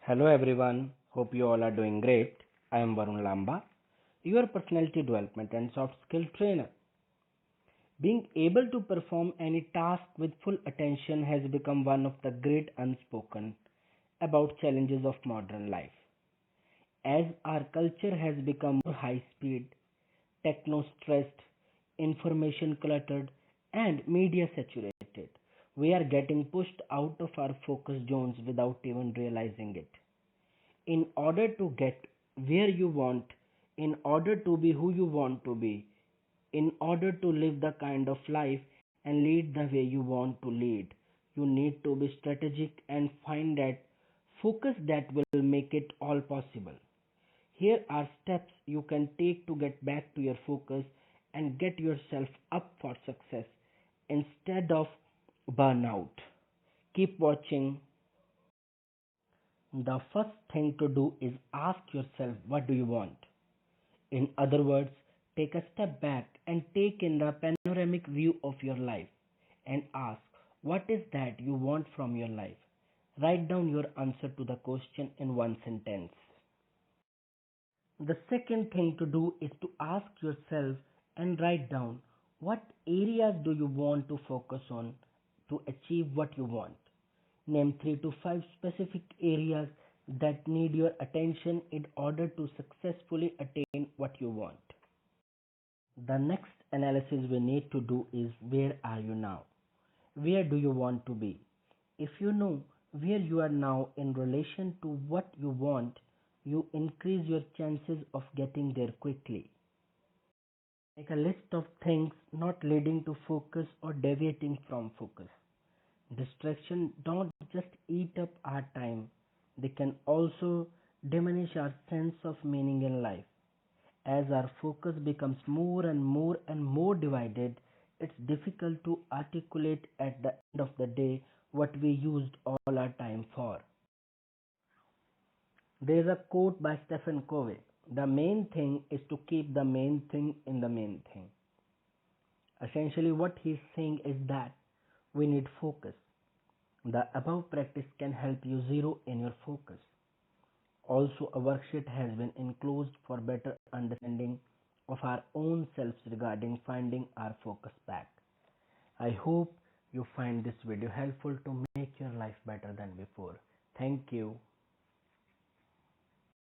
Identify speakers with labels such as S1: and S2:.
S1: Hello everyone, hope you all are doing great. I am Varun Lamba, your personality development and soft skill trainer. Being able to perform any task with full attention has become one of the great unspoken about challenges of modern life. As our culture has become more high speed, techno stressed, information cluttered, and media saturated, we are getting pushed out of our focus zones without even realizing it. In order to get where you want, in order to be who you want to be, in order to live the kind of life and lead the way you want to lead, you need to be strategic and find that focus that will make it all possible. Here are steps you can take to get back to your focus and get yourself up for success instead of burnout. Keep watching. The first thing to do is ask yourself, what do you want? In other words, take a step back and take in the panoramic view of your life and ask, what is that you want from your life? Write down your answer to the question in one sentence. The second thing to do is to ask yourself and write down what areas do you want to focus on to achieve what you want. Name 3 to 5 specific areas that need your attention in order to successfully attain what you want. The next analysis we need to do is, where are you now? Where do you want to be? If you know where you are now in relation to what you want, you increase your chances of getting there quickly. Make a list of things not leading to focus or deviating from focus. Distraction don't just eat up our time, they can also diminish our sense of meaning in life. As our focus becomes more and more and more divided, it's difficult to articulate at the end of the day what we used all our time for. There is a quote by Stephen Covey: the main thing is to keep the main thing in the main thing. Essentially, what he's saying is that we need focus. The above practice can help you zero in your focus. Also, a worksheet has been enclosed for better understanding of our own selves regarding finding our focus back. I hope you find this video helpful to make your life better than before. Thank you.